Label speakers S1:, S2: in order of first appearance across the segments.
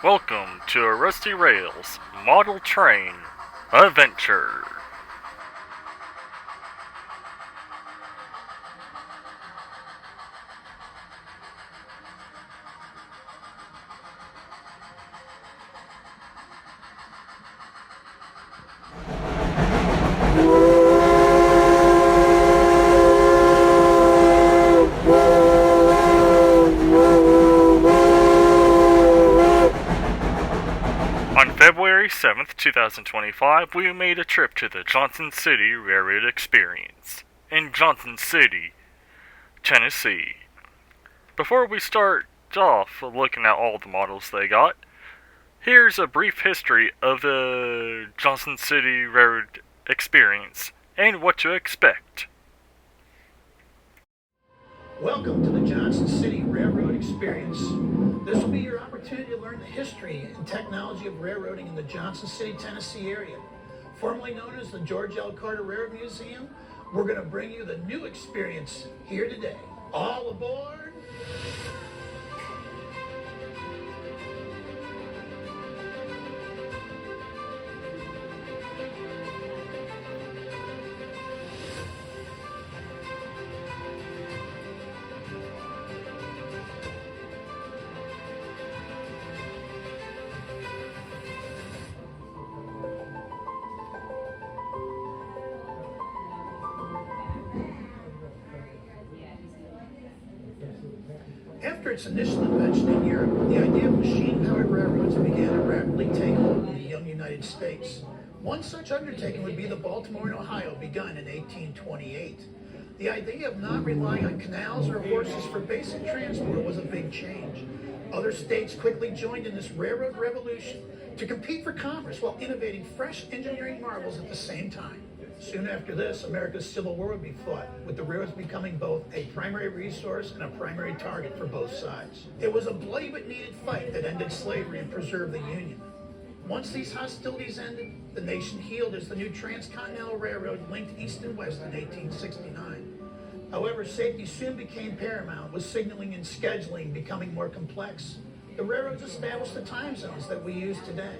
S1: Welcome to a Rusty Rails model train adventure. On February 7th, 2025, we made a trip to the Johnson City Railroad Experience in Johnson City, Tennessee. Before we start off looking at all the models they got, here's a brief history of the Johnson City Railroad Experience and what to expect.
S2: Welcome to the Johnson City Railroad Experience. This will be your opportunity to learn the history and technology of railroading in the Johnson City, Tennessee area. Formerly known as the George L. Carter Railroad Museum, we're going to bring you the new experience here today. All aboard! After its initial invention in Europe, the idea of machine-powered railroads began to rapidly take hold in the young United States. One such undertaking would be the Baltimore and Ohio, begun in 1828. The idea of not relying on canals or horses for basic transport was a big change. Other states quickly joined in this railroad revolution to compete for commerce while innovating fresh engineering marvels at the same time. Soon after this, America's Civil War would be fought, with the railroads becoming both a primary resource and a primary target for both sides. It was a bloody but needed fight that ended slavery and preserved the Union. Once these hostilities ended, the nation healed as the new Transcontinental Railroad linked east and west in 1869. However, safety soon became paramount, with signaling and scheduling becoming more complex. The railroads established the time zones that we use today.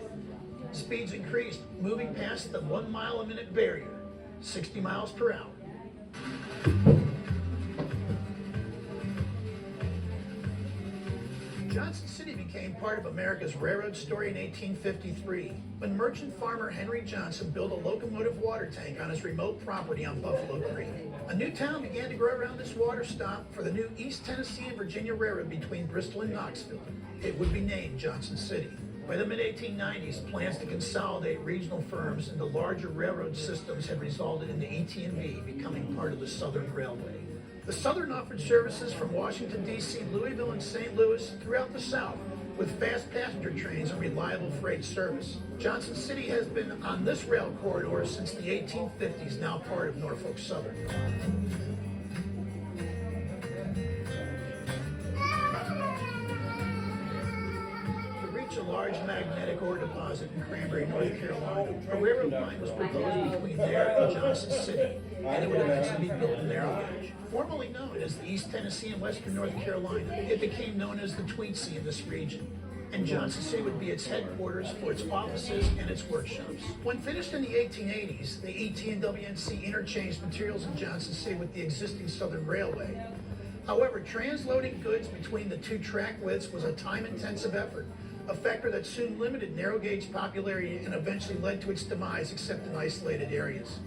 S2: Speeds increased, moving past the 1 mile a minute barrier, 60 miles per hour. Johnson City became part of America's railroad story in 1853, when merchant farmer Henry Johnson built a locomotive water tank on his remote property on Buffalo Creek. A new town began to grow around this water stop for the new East Tennessee and Virginia Railroad between Bristol and Knoxville. It would be named Johnson City. By the mid-1890s, plans to consolidate regional firms into larger railroad systems had resulted in the ET&B becoming part of the Southern Railway. The Southern offered services from Washington, D.C., Louisville, and St. Louis throughout the South, with fast passenger trains and reliable freight service. Johnson City has been on this rail corridor since the 1850s, now part of Norfolk Southern. A large magnetic ore deposit in Cranberry, North Carolina. A railroad line was proposed between there and Johnson City, and it would eventually be built in narrow gauge. Formerly known as the East Tennessee and Western North Carolina, it became known as the Tweetsea in this region, and Johnson City would be its headquarters for its offices and its workshops. When finished in the 1880s, the ET and WNC interchanged materials in Johnson City with the existing Southern Railway. However, transloading goods between the two track widths was a time-intensive effort, a factor that soon limited narrow gauge popularity and eventually led to its demise except in isolated areas.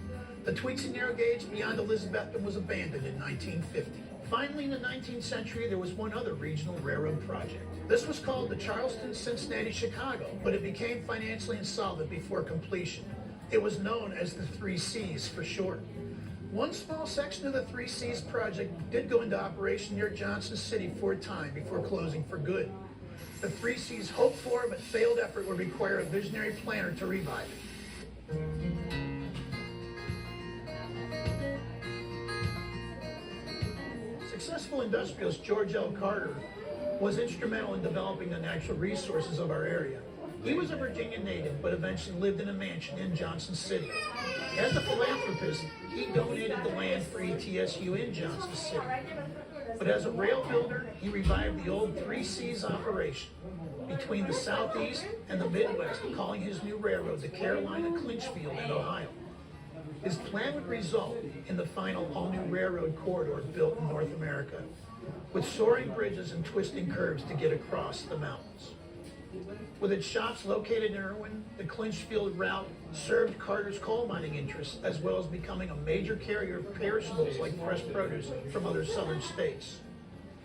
S2: The Tweetsea narrow gauge beyond Elizabethton was abandoned in 1950. Finally, in the 19th century, there was one other regional railroad project. This was called the Charleston, Cincinnati, Chicago, but it became financially insolvent before completion. It was known as the 3 Cs for short. One small section of the 3 Cs project did go into operation near Johnson City for a time before closing for good. The 3 Cs hoped for but failed effort would require a visionary planner to revive it. Successful industrialist George L. Carter was instrumental in developing the natural resources of our area. He was a Virginia native, but eventually lived in a mansion in Johnson City. As a philanthropist, he donated the land for ETSU in Johnson City. But as a rail builder, he revived the old 3 Cs operation. between the Southeast and the Midwest, calling his new railroad the Carolina Clinchfield in Ohio. His plan would result in the final all-new railroad corridor built in North America, with soaring bridges and twisting curves to get across the mountains. With its shops located in Irwin, the Clinchfield route served Carter's coal mining interests, as well as becoming a major carrier of perishables like fresh produce from other southern states.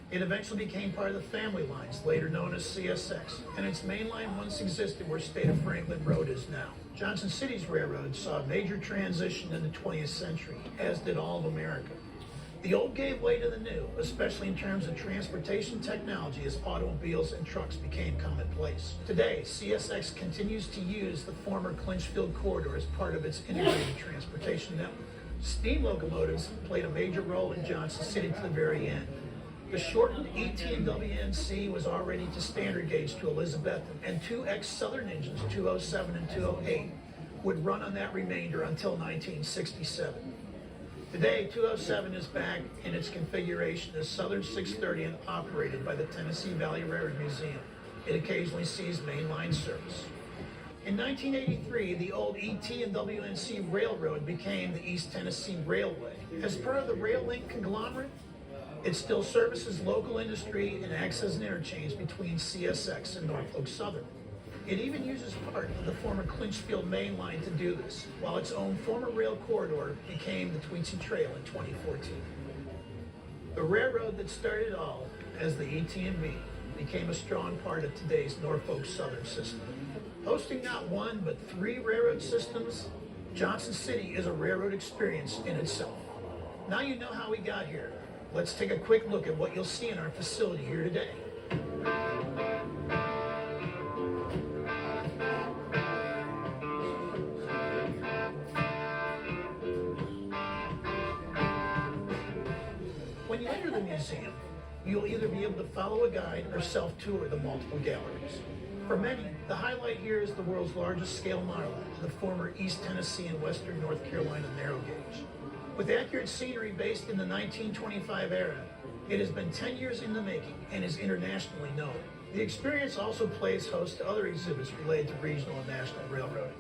S2: It eventually became part of the family lines, later known as CSX, and its main line once existed where State of Franklin Road is now. Johnson City's railroad saw a major transition in the 20th century, as did all of America. The old gave way to the new, especially in terms of transportation technology as automobiles and trucks became commonplace. Today, CSX continues to use the former Clinchfield corridor as part of its integrated transportation network. Steam locomotives played a major role in Johnson City to the very end. The shortened ET and WNC was already to standard gauge to Elizabethton, and two ex-Southern engines, 207 and 208, would run on that remainder until 1967. Today, 207 is back in its configuration as Southern 630 and operated by the Tennessee Valley Railroad Museum. It occasionally sees mainline service. In 1983, the old ET and WNC Railroad became the East Tennessee Railway. As part of the Rail Link conglomerate, it still services local industry and acts as an interchange between CSX and Norfolk Southern. It even uses part of the former Clinchfield main line to do this, while its own former rail corridor became the Tweetsie Trail in 2014. The railroad that started it all as the ET&B became a strong part of today's Norfolk Southern system. Hosting not one, but three railroad systems, Johnson City is a railroad experience in itself. Now you know how we got here. Let's take a quick look at what you'll see in our facility here today. When you enter the museum, you'll either be able to follow a guide or self-tour the multiple galleries. For many, the highlight here is the world's largest scale model of the former East Tennessee and Western North Carolina narrow gauge. With accurate scenery based in the 1925 era, it has been 10 years in the making and is internationally known. The experience also plays host to other exhibits related to regional and national railroading.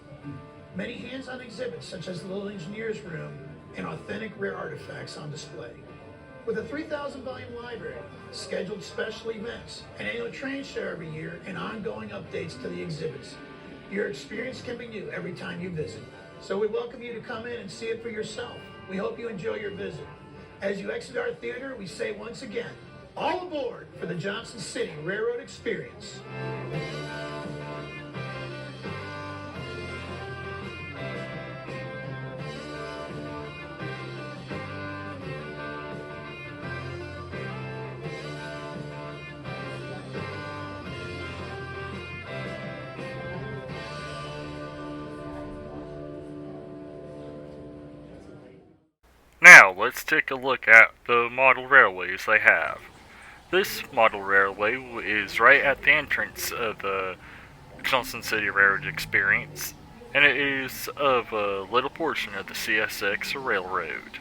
S2: Many hands-on exhibits, such as the Little Engineer's Room and authentic rare artifacts on display. With a 3,000-volume library, scheduled special events, an annual train show every year, and ongoing updates to the exhibits, your experience can be new every time you visit. So we welcome you to come in and see it for yourself. We hope you enjoy your visit. As you exit our theater, we say once again, all aboard for the Johnson City Railroad Experience.
S1: Now, let's take a look at the model railways they have. This model railway is right at the entrance of the Johnson City Railroad Experience, and it is of a little portion of the CSX Railroad.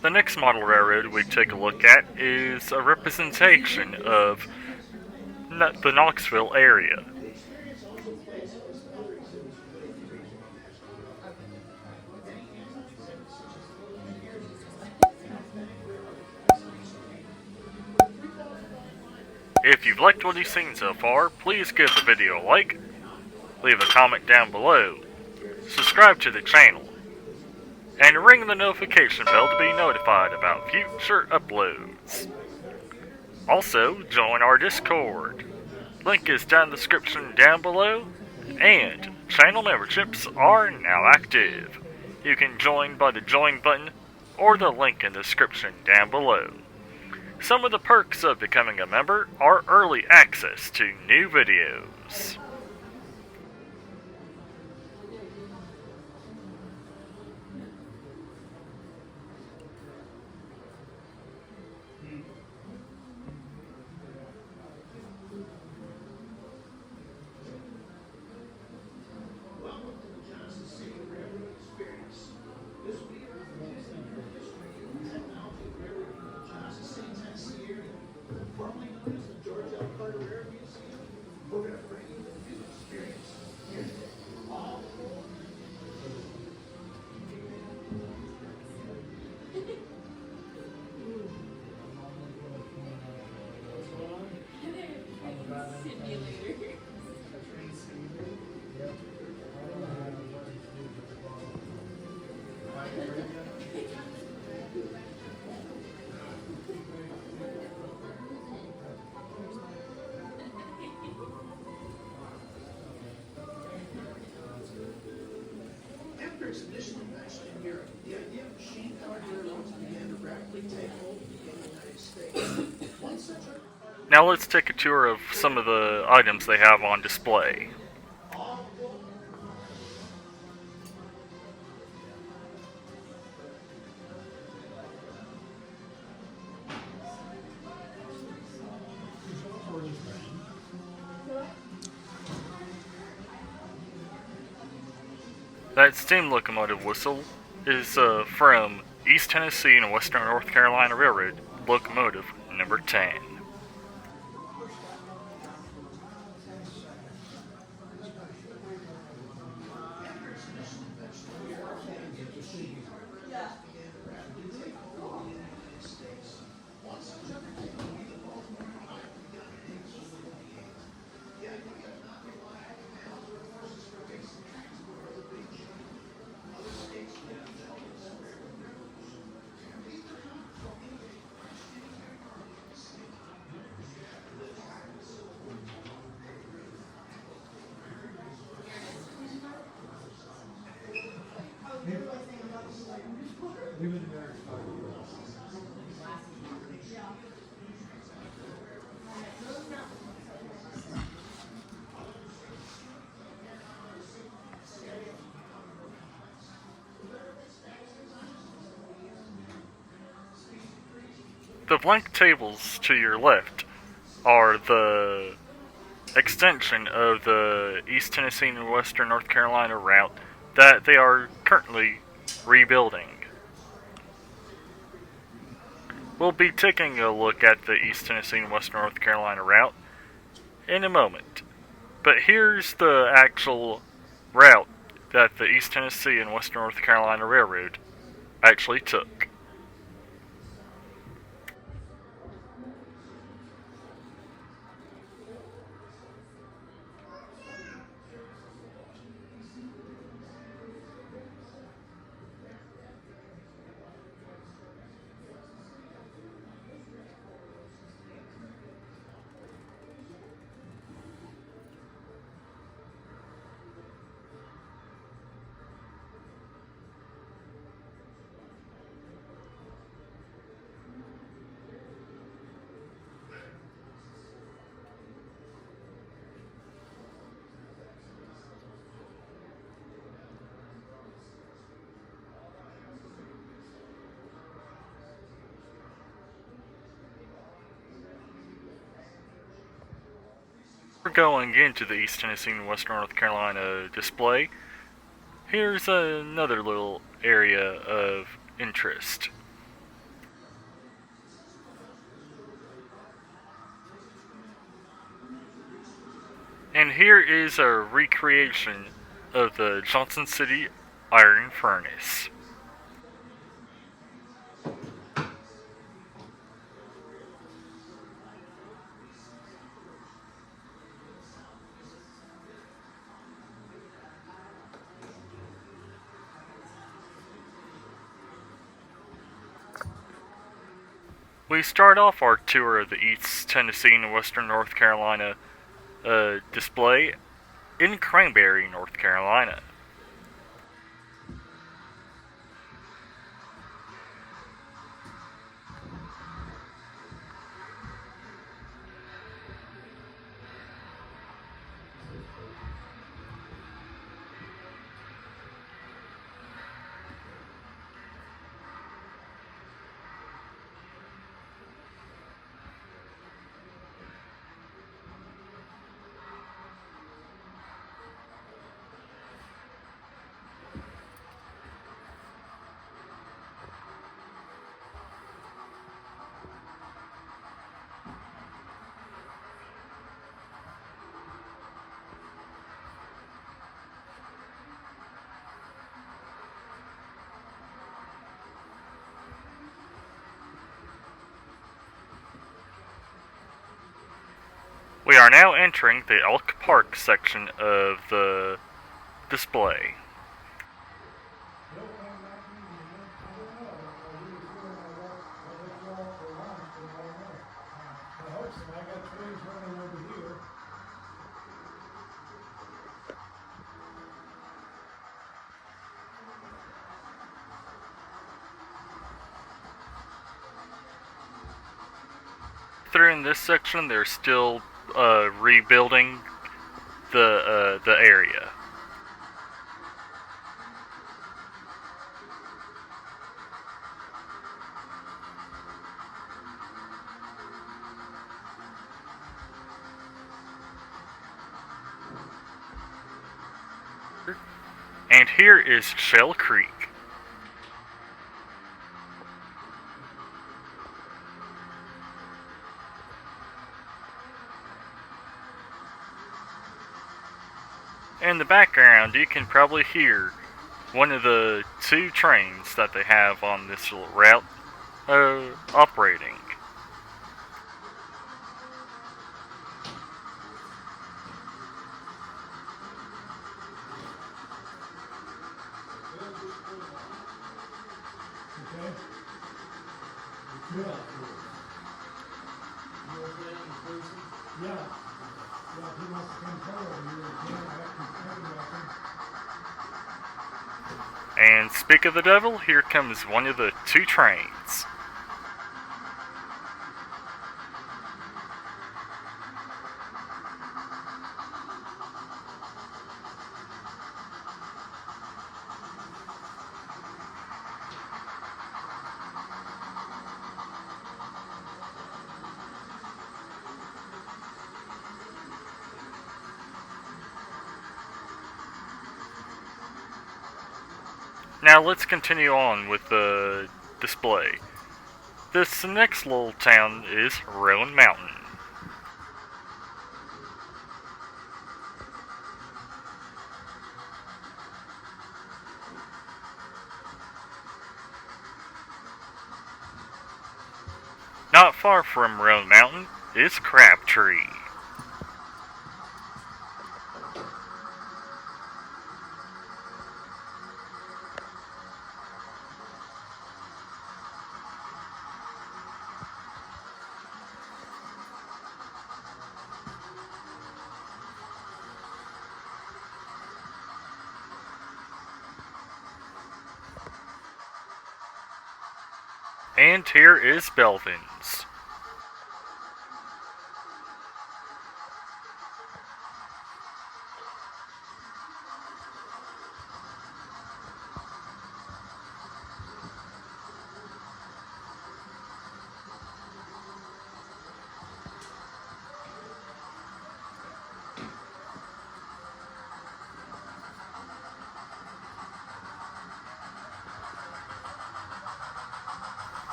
S1: The next model railroad we take a look at is a representation of the Knoxville area. If you've liked what you've seen so far, please give the video a like, leave a comment down below, subscribe to the channel, and ring the notification bell to be notified about future uploads. Also, join our Discord. Link is down in the description down below, and channel memberships are now active. You can join by the join button or the link in the description down below. Some of the perks of becoming a member are early access to new videos.
S2: Welcome to the Johnson City Railroad Experience. This will be Hendricks initially mentioned in Europe, the idea of machine-powered railroads began to rapidly take hold in the United States. One such
S1: Now let's take a tour of some of the items they have on display. That steam locomotive whistle is from East Tennessee and Western North Carolina Railroad, locomotive number 10. The blank tables to your left are the extension of the East Tennessee and Western North Carolina route that they are currently rebuilding. We'll be taking a look at the East Tennessee and Western North Carolina route in a moment. But here's the actual route that the East Tennessee and Western North Carolina Railroad actually took. We're going into the East Tennessee and Western North Carolina display. Here's another little area of interest. And here is a recreation of the Johnson City Iron Furnace. We start off our tour of the East Tennessee and Western North Carolina display in Cranberry, North Carolina. We are now entering the Elk Park section of the display. through in this section, they're still rebuilding the area. And here is Shell Creek. In the background, you can probably hear one of the 2 trains that they have on this little route operating. And speak of the devil, here comes one of the 2 trains. Now let's continue on with the display. This next little town is Roan Mountain. Not far from Roan Mountain is Crabtree. And here is Belvins.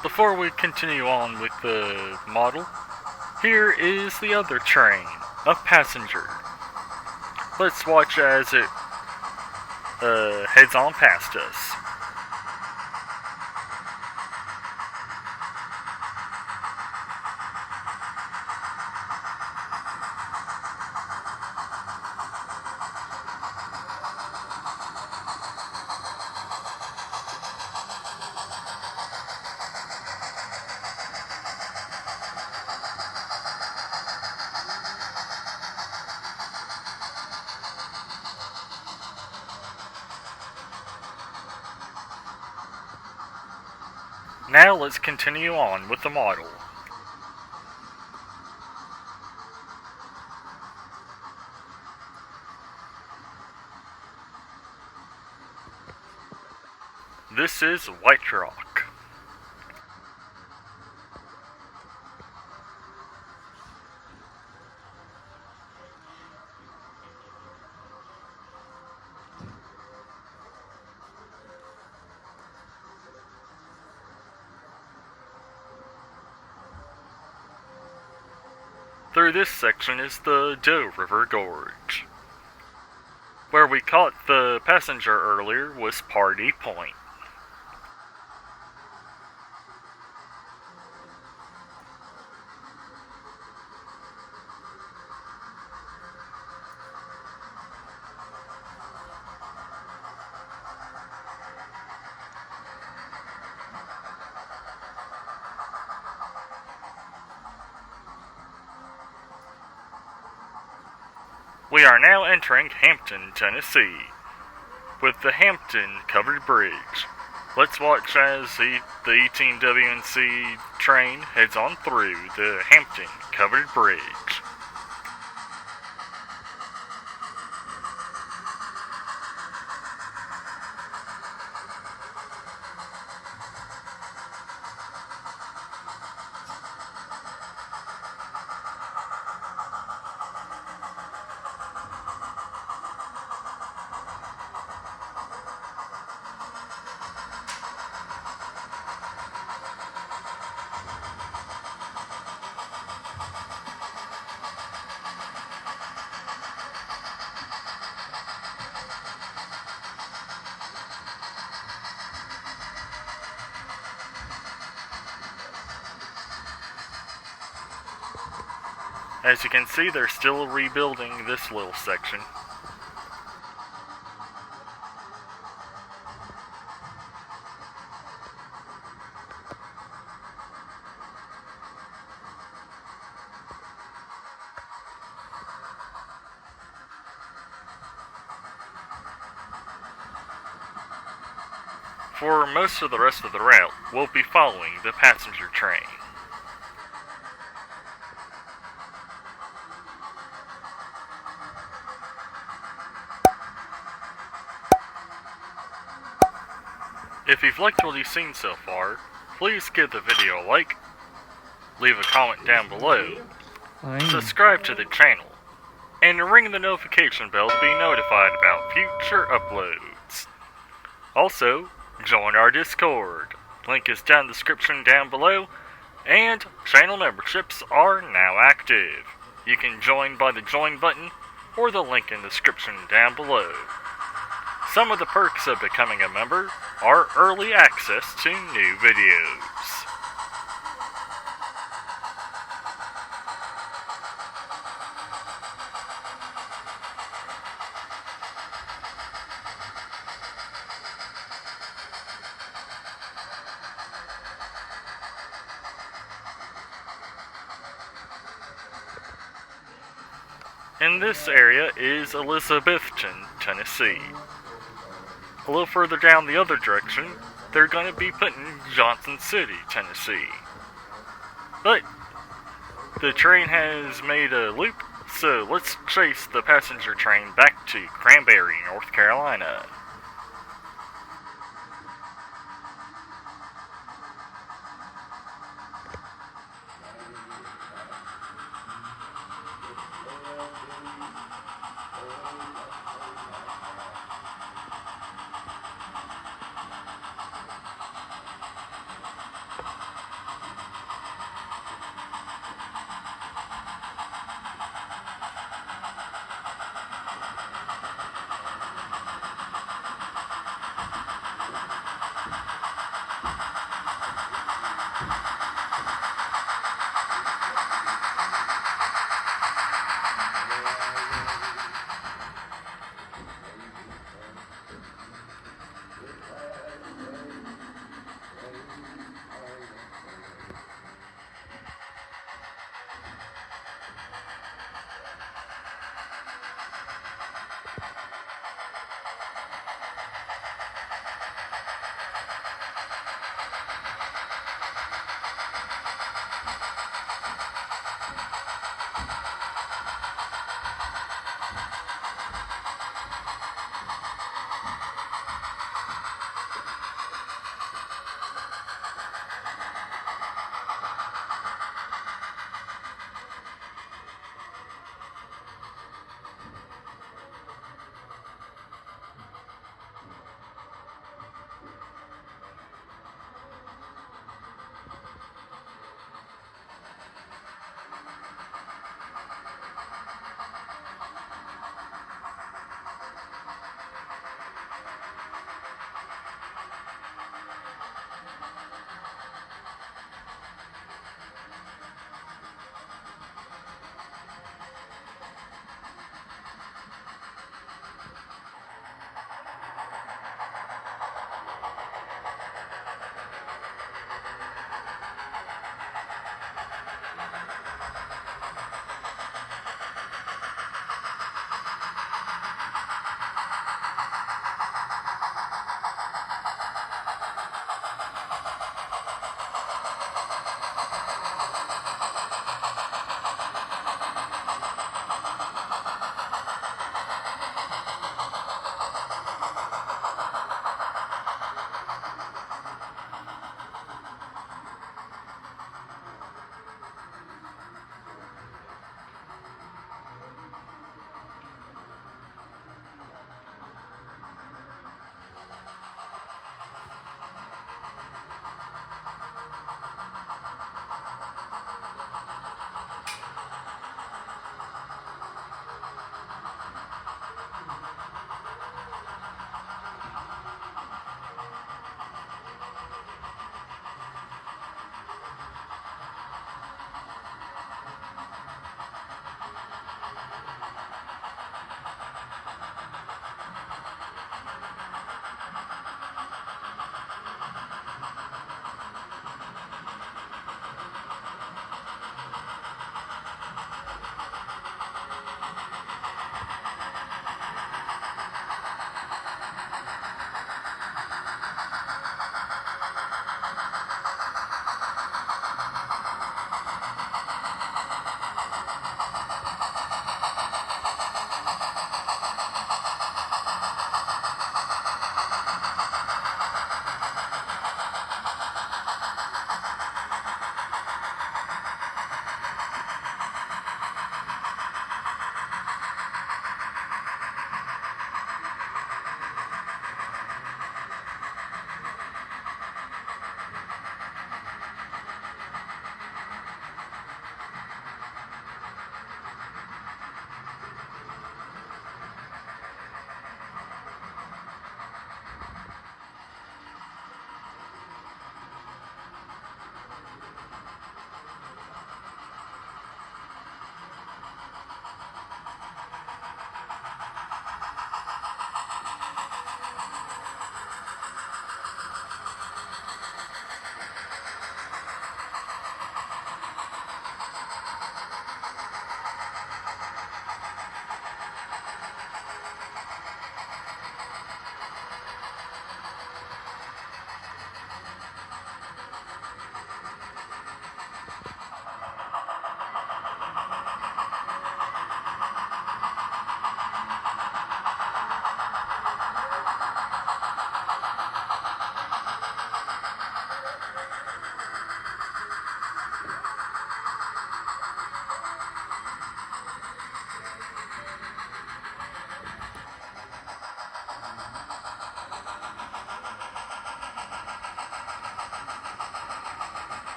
S1: Before we continue on with the model, here is the other train, a passenger. Let's watch as it heads on past us. Now let's continue on with the model. This is White Rock. Through this section is the Doe River Gorge. Where we caught the passenger earlier was Party Point. We are now entering Hampton, Tennessee, with the Hampton Covered Bridge. Let's watch as the E-Team WNC train heads on through the Hampton Covered Bridge. As you can see, they're still rebuilding this little section. For most of the rest of the route, we'll be following the passenger train. If you've liked what you've seen so far, please give the video a like, leave a comment down below, subscribe to the channel, and ring the notification bell to be notified about future uploads. Also, join our Discord. Link is down in the description down below, and channel memberships are now active. You can join by the join button or the link in the description down below. Some of the perks of becoming a member are early access to new videos. And this area is Elizabethton, Tennessee. A little further down the other direction, they're going to be putting Johnson City, Tennessee. But the train has made a loop, so let's chase the passenger train back to Cranberry, North Carolina.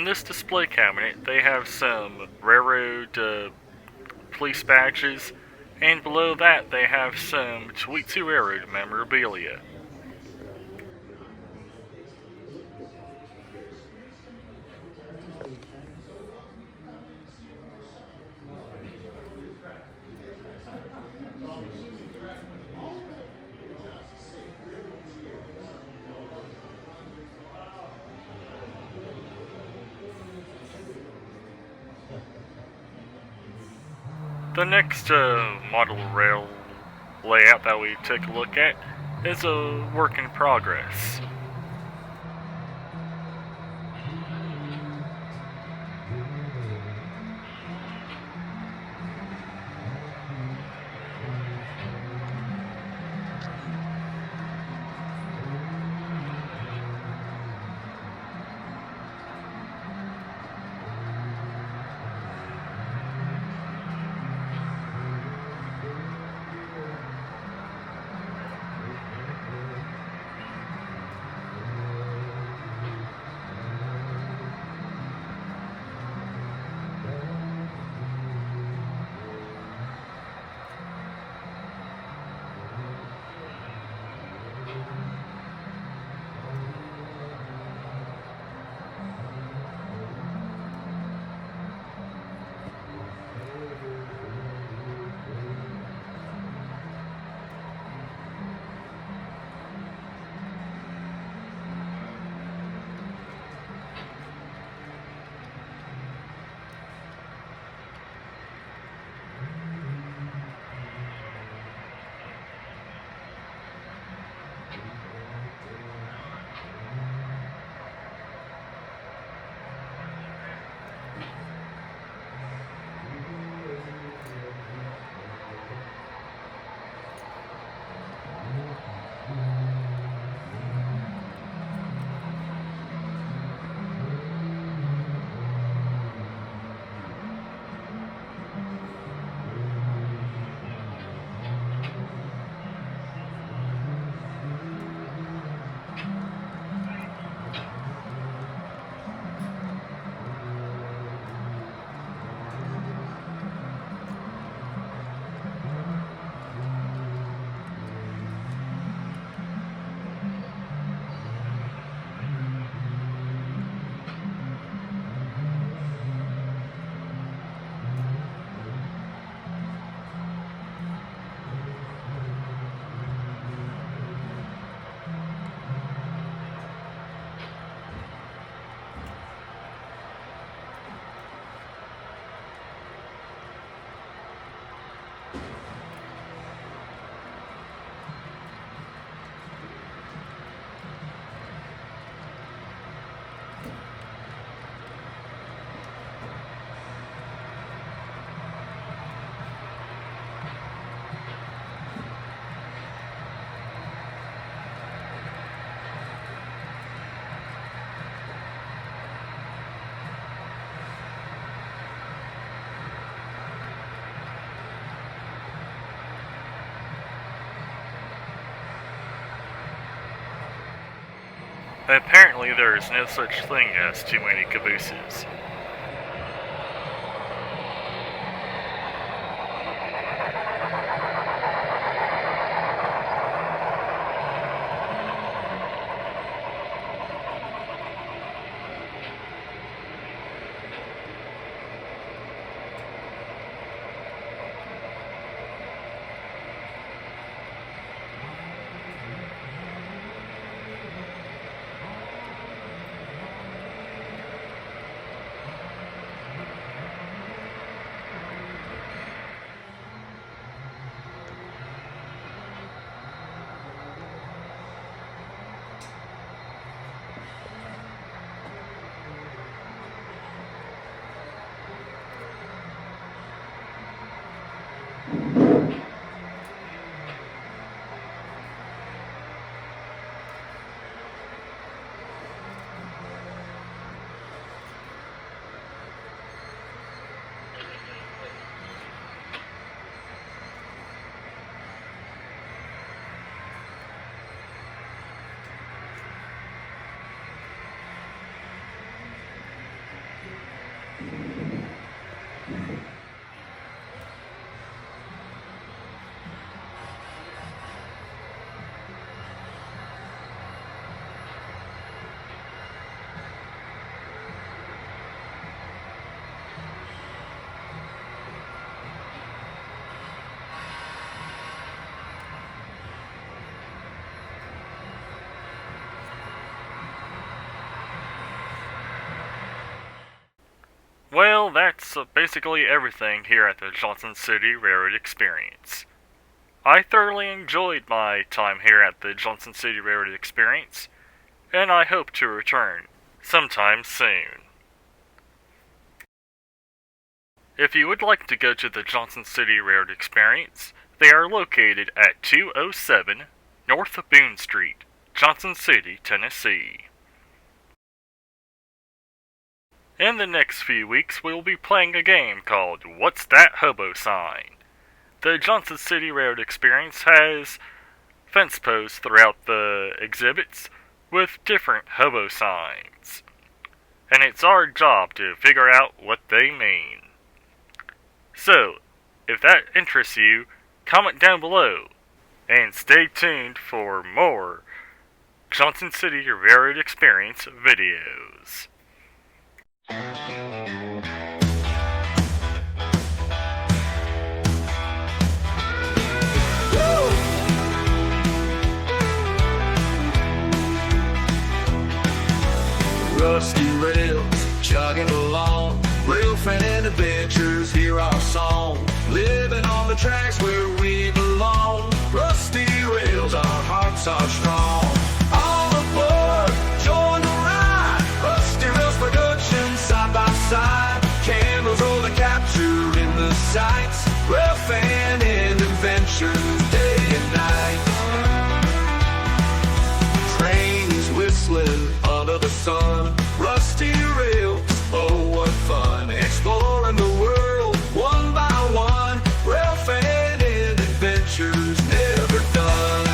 S1: In this display cabinet, they have some railroad police badges, and below that they have some Tweetsie Railroad memorabilia. The next model rail layout that we took a look at is a work in progress. Apparently, there is no such thing as too many cabooses. Well, that's basically everything here at the Johnson City Railroad Experience. I thoroughly enjoyed my time here at the Johnson City Railroad Experience, and I hope to return sometime soon. If you would like to go to the Johnson City Railroad Experience, they are located at 207 North Boone Street, Johnson City, Tennessee. In the next few weeks, we will be playing a game called What's That Hobo Sign? The Johnson City Railroad Experience has fence posts throughout the exhibits with different hobo signs, and it's our job to figure out what they mean. So, if that interests you, comment down below, and stay tuned for more Johnson City Railroad Experience videos.
S3: Rusty rails, chugging along, rail fan and adventures, hear our song, living on the tracks where we belong. Rusty rails, our hearts are strong. All aboard, join the ride. Rusty rails production, side by side. Cameras rolling, capturing the sights. Rail fan and adventures, day and night. Trains whistling under the sun. Rusty rails, oh what fun, exploring the world one by one. Rail fan and adventures never done.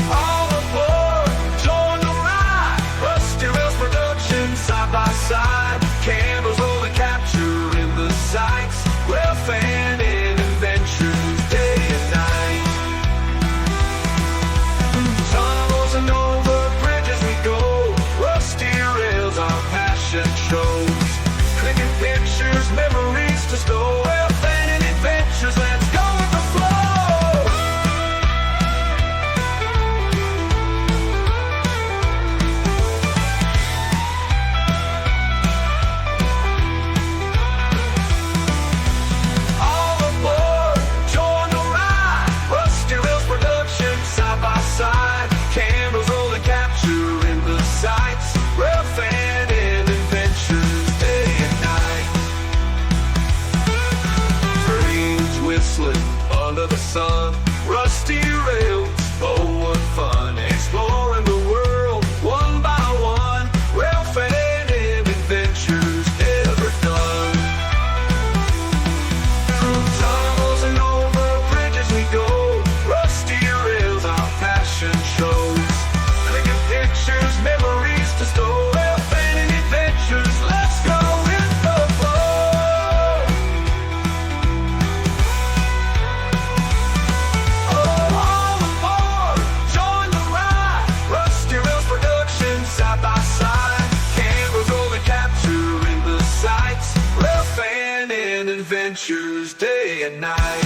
S3: All aboard, join the ride. Rusty rails production, side by side. Cameras rolling, capturing the sights. Rail fan and adventures day and night. Tunnels and over bridges we go. Rusty rails, our passion shows. Clicking pictures, memories to store. Rail fan and adventures, let's go with the flow. All aboard, join the ride. Rusty rails production, side by side. Cameras rolling, capturing the sights. Rail fan and adventures day and night. Trains whistling under the sun. Rusty rails, oh what fun, exploring the world one by one. Rail fan and adventures never done. Through tunnels and over bridges we go. Rusty rails, our passion shows. Clicking pictures, memories to store. Rail fan and adventures, let's go with the flow. Oh, all aboard, join the ride. Rusty rails production, side by side. Cameras rolling, capturing the sights. Rail fan and adventures day and night.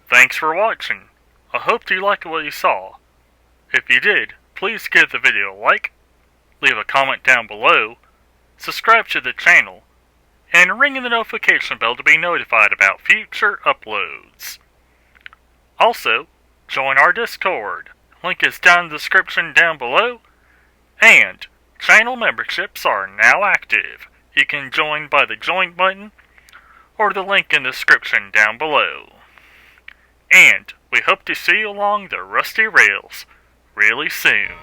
S1: Thanks for watching. I hope you liked what you saw. If you did, please give the video a like, leave a comment down below, subscribe to the channel, and ring the notification bell to be notified about future uploads. Also, join our Discord. Link is down in the description down below, and channel memberships are now active. You can join by the join button or the link in the description down below. And we hope to see you along the rusty rails really soon.